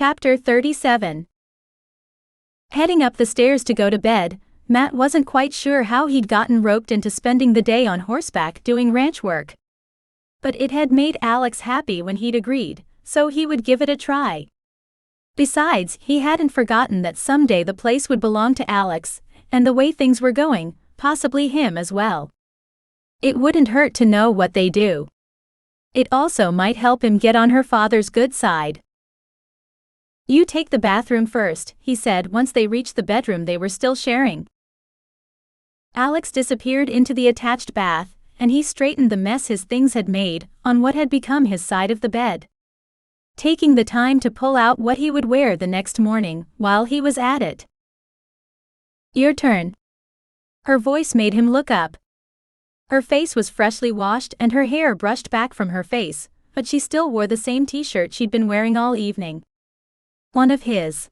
Chapter 37. Heading up the stairs to go to bed, Matt wasn't quite sure how he'd gotten roped into spending the day on horseback doing ranch work. But it had made Alex happy when he'd agreed, so he would give it a try. Besides, he hadn't forgotten that someday the place would belong to Alex, and the way things were going, possibly him as well. It wouldn't hurt to know what they do. It also might help him get on her father's good side. "You take the bathroom first," he said once they reached the bedroom they were still sharing. Alex disappeared into the attached bath, and he straightened the mess his things had made on what had become his side of the bed, taking the time to pull out what he would wear the next morning while he was at it. "Your turn." Her voice made him look up. Her face was freshly washed and her hair brushed back from her face, but she still wore the same t-shirt she'd been wearing all evening. One of his.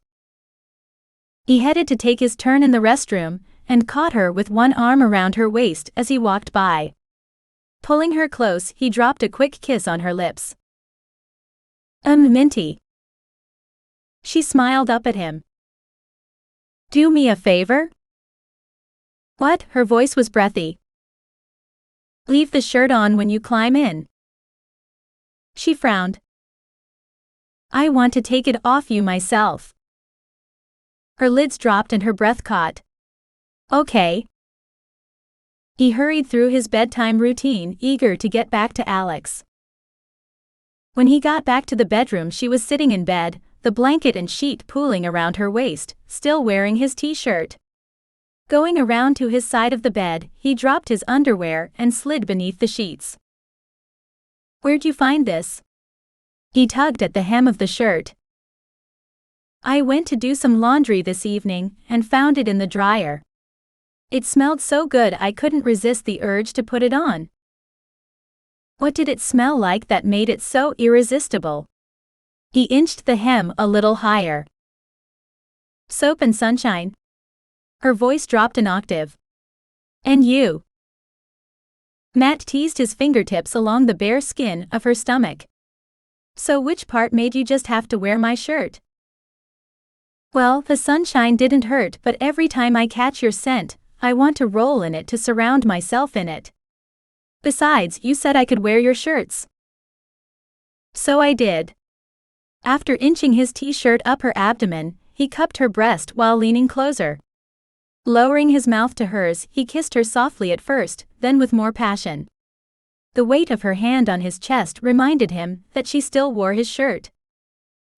He headed to take his turn in the restroom, and caught her with one arm around her waist as he walked by. Pulling her close, he dropped a quick kiss on her lips. Minty." She smiled up at him. "Do me a favor?" "What?" Her voice was breathy. "Leave the shirt on when you climb in." She frowned. "I want to take it off you myself." Her lids dropped and her breath caught. "Okay." He hurried through his bedtime routine, eager to get back to Alex. When he got back to the bedroom, she was sitting in bed, the blanket and sheet pooling around her waist, still wearing his t-shirt. Going around to his side of the bed, he dropped his underwear and slid beneath the sheets. "Where'd you find this?" He tugged at the hem of the shirt. "I went to do some laundry this evening and found it in the dryer. It smelled so good I couldn't resist the urge to put it on." "What did it smell like that made it so irresistible?" He inched the hem a little higher. "Soap and sunshine." Her voice dropped an octave. "And you?" Matt teased his fingertips along the bare skin of her stomach. "So which part made you just have to wear my shirt?" "Well, the sunshine didn't hurt, but every time I catch your scent, I want to roll in it to surround myself in it. Besides, you said I could wear your shirts." "So I did." After inching his t-shirt up her abdomen, he cupped her breast while leaning closer. Lowering his mouth to hers, he kissed her softly at first, then with more passion. The weight of her hand on his chest reminded him that she still wore his shirt.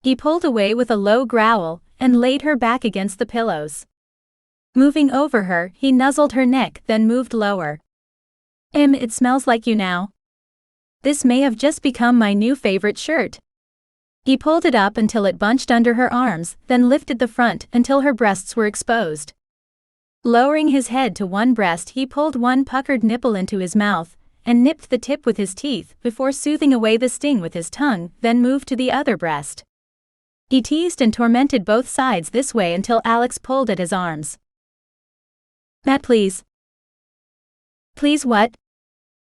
He pulled away with a low growl and laid her back against the pillows. Moving over her, he nuzzled her neck, then moved lower. It smells like you now. This may have just become my new favorite shirt." He pulled it up until it bunched under her arms, then lifted the front until her breasts were exposed. Lowering his head to one breast, he pulled one puckered nipple into his mouth and nipped the tip with his teeth before soothing away the sting with his tongue, then moved to the other breast. He teased and tormented both sides this way until Alex pulled at his arms. "Matt, please." "Please what?"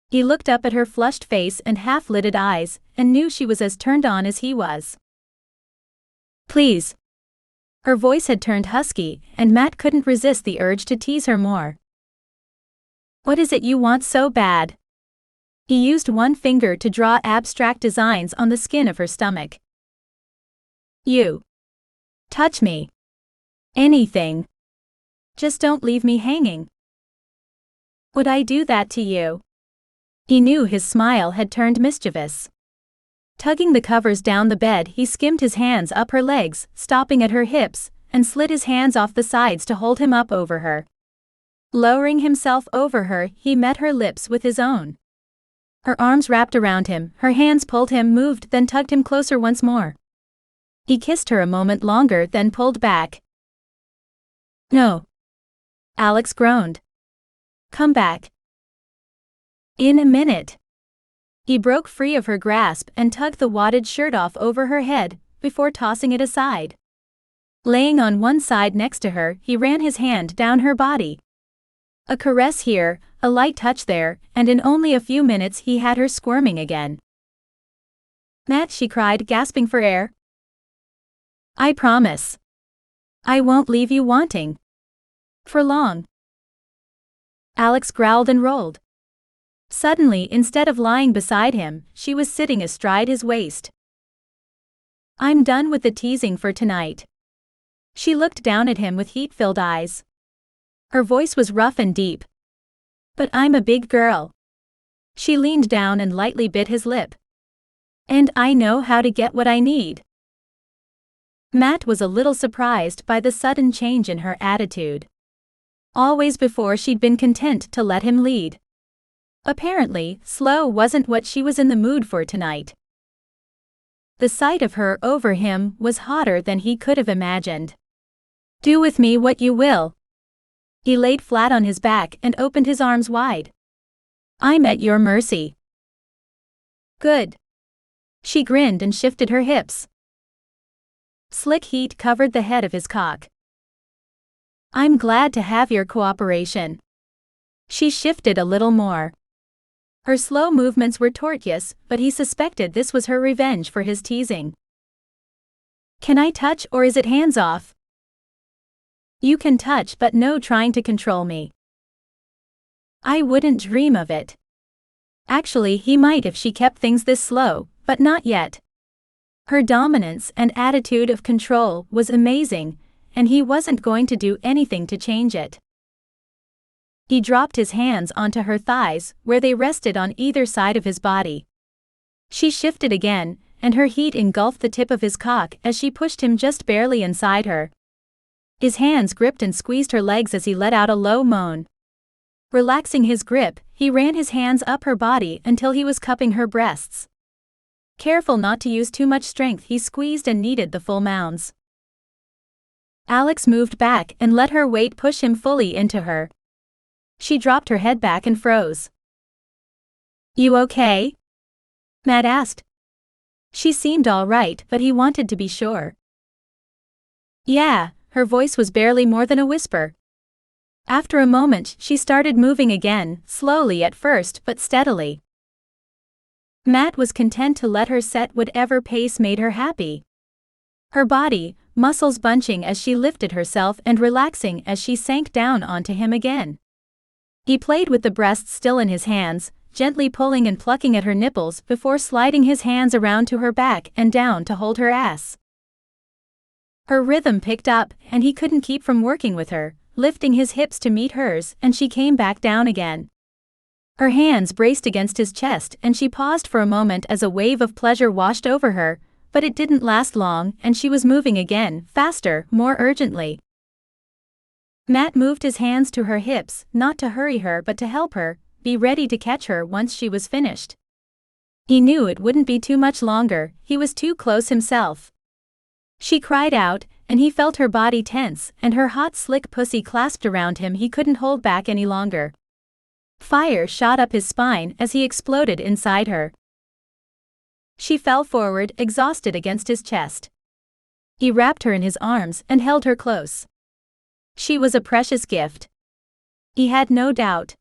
He looked up at her flushed face and half-lidded eyes, and knew she was as turned on as he was. "Please." Her voice had turned husky, and Matt couldn't resist the urge to tease her more. "What is it you want so bad?" He used one finger to draw abstract designs on the skin of her stomach. "You. Touch me. Anything. Just don't leave me hanging." "Would I do that to you?" He knew his smile had turned mischievous. Tugging the covers down the bed, he skimmed his hands up her legs, stopping at her hips, and slid his hands off the sides to hold him up over her. Lowering himself over her, he met her lips with his own. Her arms wrapped around him, her hands pulled him, moved, then tugged him closer once more. He kissed her a moment longer, then pulled back. "No." Alex groaned. "Come back." "In a minute." He broke free of her grasp and tugged the wadded shirt off over her head, before tossing it aside. Laying on one side next to her, he ran his hand down her body. A caress here, a light touch there, and in only a few minutes he had her squirming again. "Matt," she cried, gasping for air. I promise. I won't leave you wanting. For long. Alex growled and rolled. Suddenly, instead of lying beside him, she was sitting astride his waist. I'm done with the teasing for tonight. She looked down at him with heat-filled eyes. Her voice was rough and deep. But I'm a big girl. She leaned down and lightly bit his lip. And I know how to get what I need. Matt was a little surprised by the sudden change in her attitude. Always before she'd been content to let him lead. Apparently, slow wasn't what she was in the mood for tonight. The sight of her over him was hotter than he could have imagined. Do with me what you will. He laid flat on his back and opened his arms wide. I'm at your mercy. Good. She grinned and shifted her hips. Slick heat covered the head of his cock. I'm glad to have your cooperation. She shifted a little more. Her slow movements were tortuous, but he suspected this was her revenge for his teasing. Can I touch, or is it hands off? You can touch, but no trying to control me. I wouldn't dream of it. Actually, he might if she kept things this slow, but not yet. Her dominance and attitude of control was amazing, and he wasn't going to do anything to change it. He dropped his hands onto her thighs, where they rested on either side of his body. She shifted again, and her heat engulfed the tip of his cock as she pushed him just barely inside her. His hands gripped and squeezed her legs as he let out a low moan. Relaxing his grip, he ran his hands up her body until he was cupping her breasts. Careful not to use too much strength, he squeezed and kneaded the full mounds. Alex moved back and let her weight push him fully into her. She dropped her head back and froze. You okay? Matt asked. She seemed all right, but he wanted to be sure. Yeah, her voice was barely more than a whisper. After a moment, she started moving again, slowly at first but steadily. Matt was content to let her set whatever pace made her happy. Her body, muscles bunching as she lifted herself and relaxing as she sank down onto him again. He played with the breasts still in his hands, gently pulling and plucking at her nipples before sliding his hands around to her back and down to hold her ass. Her rhythm picked up, and he couldn't keep from working with her, lifting his hips to meet hers, and she came back down again. Her hands braced against his chest, and she paused for a moment as a wave of pleasure washed over her, but it didn't last long, and she was moving again, faster, more urgently. Matt moved his hands to her hips, not to hurry her but to help her, be ready to catch her once she was finished. He knew it wouldn't be too much longer, he was too close himself. She cried out, and he felt her body tense, and her hot slick pussy clasped around him. He couldn't hold back any longer. Fire shot up his spine as he exploded inside her. She fell forward, exhausted, against his chest. He wrapped her in his arms and held her close. She was a precious gift. He had no doubt.